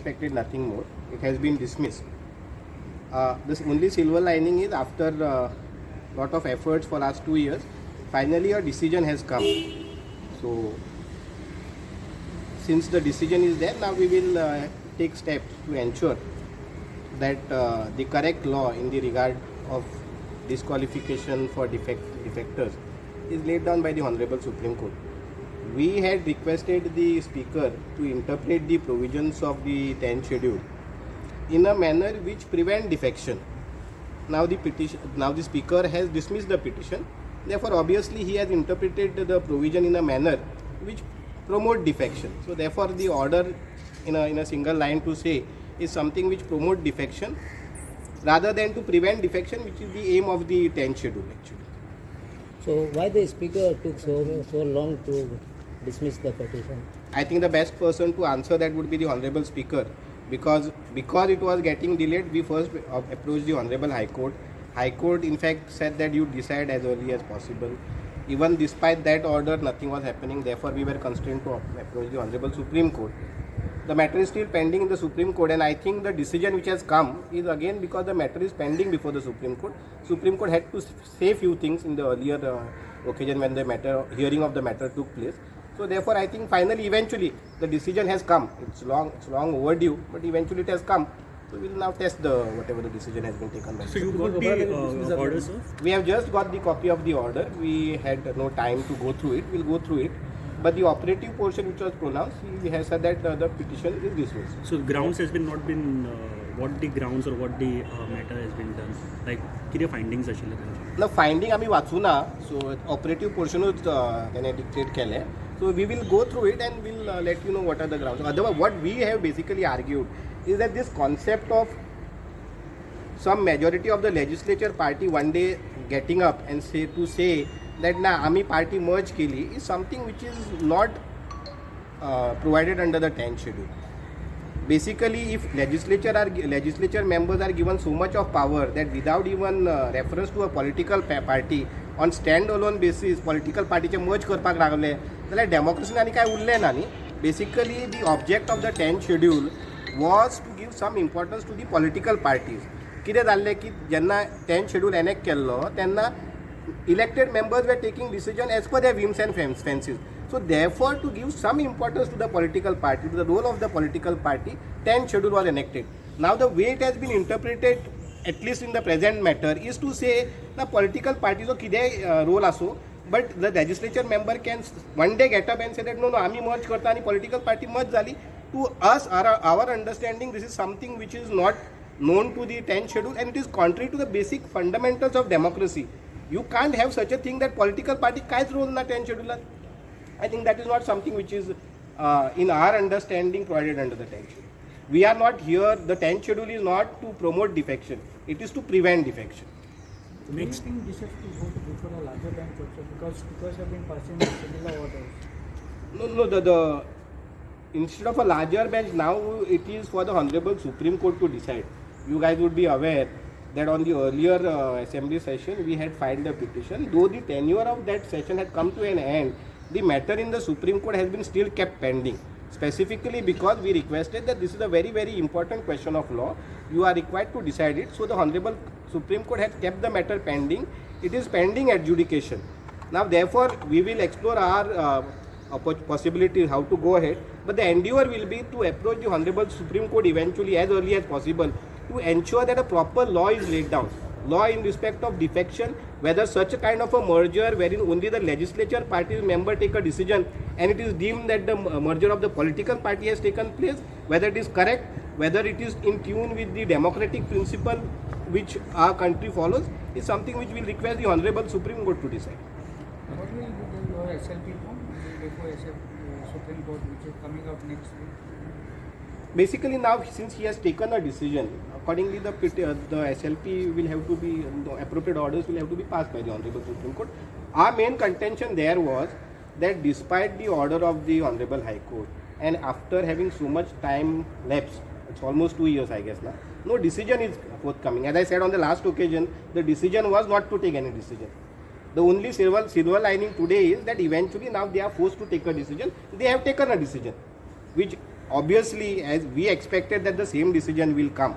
expected nothing more. It has been dismissed. This only silver lining is after lot of efforts for last 2 years, finally a decision has come. So since the decision is there, now we will take steps to ensure that the correct law in the regard of disqualification for defectors is laid down by the Honorable Supreme Court. We had requested the Speaker to interpret the provisions of the 10th schedule in a manner which prevent defection. Now the Speaker has dismissed the petition. Therefore, obviously, he has interpreted the provision in a manner which promote defection. So, therefore, the order in a single line to say is something which promote defection rather than to prevent defection, which is the aim of the 10th schedule actually. So why the speaker took so long to dismiss the petition? I think the best person to answer that would be the Honorable Speaker, because it was getting delayed. We first approached the Honorable High Court. High Court in fact said that you decide as early as possible. Even despite that order, nothing was happening. Therefore, we were constrained to approach the Honorable Supreme Court. The matter is still pending in the Supreme Court, and I think the decision which has come is again because the matter is pending before the Supreme Court. Supreme Court had to say few things in the earlier occasion when the hearing of the matter took place. So therefore, I think finally, eventually, the decision has come. It's long overdue, but eventually it has come. So we will now test whatever the decision has been taken by. So you got the order, sir? We have just got the copy of the order. We had no time to go through it. We'll go through it. But the operative portion which was pronounced, he has said that the petition is dismissed. So grounds has been not been what the grounds or what the matter has been done. Like किती findings आशिल्ले त्यांचे? The finding आम्ही वाचू ना. So operative portionच त्याने dictate केले. So we will go through it and we'll let you know what are the grounds. Otherwise, what we have basically argued is that this concept of some majority of the legislature party one day getting up and say that na आम्ही party merge केली is something which is not provided under the 10th schedule. Basically, if legislature members are given so much of power that without even reference to a political party, on stand-alone basis, political party चे merge करपाक लागले, जाल्यार democracy आनी काय उरलें ना न्ही. Basically, the object of the 10th schedule was to give some importance to the political parties. कितें जाल्लें की जेन्ना 10th schedule enact केल्लो तेन्ना elected members were taking decision as per their whims and fancies. So therefore, to give some importance to the political party, to the role of the political party, 10th schedule was enacted. Now the way it has been interpreted, at least in the present matter, is to say the political parties of kide role aso, but the legislature member can one day get up and say that no, आम्ही merge करता आणि political party merge झाली. To us, our understanding, this is something which is not known to the 10th schedule, and it is contrary to the basic fundamentals of democracy. You can't have such a thing that political party कायच role na 10th schedule. I think that is not something which is in our understanding provided under the 10th schedule. We are not here, the 10th schedule is not to promote defection, it is to prevent defection. Do you think this has to go before a larger bench also, because speakers have been passing similar orders? No, instead of a larger bench, now it is for the Honorable Supreme Court to decide. You guys would be aware that on the earlier assembly session, we had filed a petition. Though the tenure of that session had come to an end, the matter in the Supreme Court has been still kept pending. Specifically because we requested that this is a very, very important question of law. You are required to decide it. So the Honorable Supreme Court has kept the matter pending. It is pending adjudication. Now therefore, we will explore our possibilities how to go ahead. But the endeavor will be to approach the Honorable Supreme Court eventually as early as possible to ensure that a proper law is laid down. Law in respect of defection, whether such a kind of a merger wherein only the legislature party's member take a decision and it is deemed that the merger of the political party has taken place, whether it is correct, whether it is in tune with the democratic principle which our country follows, is something which will require the Honorable Supreme Court to decide. What will be your SLP form before Supreme Court, which is coming up next week? Basically now, since he has taken a decision, accordingly the SLP will have to be, the appropriate orders will have to be passed by the Honorable Supreme Court. Our main contention there was that despite the order of the Honorable High Court, and after having so much time lapsed, it's almost 2 years I guess now, no decision is forthcoming. As I said on the last occasion, the decision was not to take any decision. The only silver lining today is that eventually now they are forced to take a decision. They have taken a decision, which Obviously, as we expected that the same decision will come,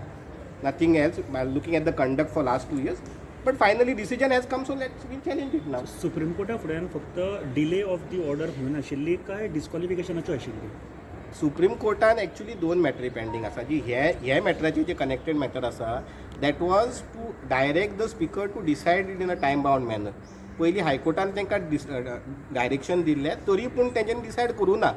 nothing else. By looking at the conduct for last 2 years, but finally decision has come, so we'll challenge it now. Supreme Carta फुड्यान फक्त delay of the order म्हणून आशिल्ली काय डिस्क्वॉलिफिकेशनाच्यो आशिल्ली? Supreme कोर्टान actually 2 मॅटरी pending आसा जी ह्या मॅटराचे जे कनेक्टेड मॅटर आसा that was to direct the speaker to decide it in a time bound manner. पयलीं हायकोर्टान तांकां डायरेक्शन दिल्लें तरी पूण तेंच्यांनी डिसायड करूं ना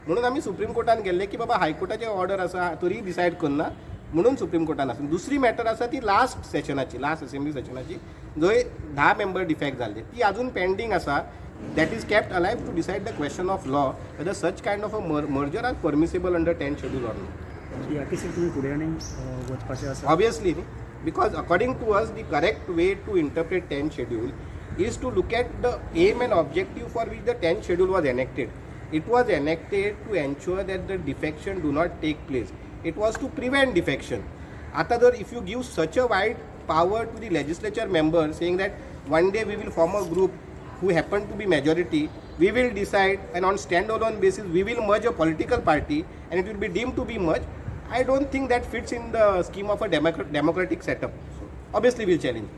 म्हणून आमी सुप्रीम कोर्टान गेल्ले की बाबा हायकोर्टाचे ऑर्डर आसा तरी डिसायड करना म्हणून सुप्रीम कोर्टान आसा. दुसरी मॅटर आसा ती लास्ट सेशनाची, लास्ट असेंब्ली सेशनाची, जंय 10 मेंबर डिफॅक्ट जाल्ले, ती अजून पेंडींग आसा. that is kept alive to decide the question of law whether such kind of a merger are permissible under 10th schedule or not. ह्या केसीक तुमी फुडें आनी वचपाचें आसा? Obviously, because according to us the correct way to interpret 10th schedule is to look at the aim and objective for which the 10th schedule was enacted. It was enacted to ensure that the defection do not take place. It was to prevent defection. आता जर if you give such a wide power to the legislature member saying that one day we will form a group who happen to be majority, we will decide and on standalone basis we will merge a political party and it will be deemed to be merged, I don't think that fits in the scheme of a democratic setup. So obviously we'll challenge.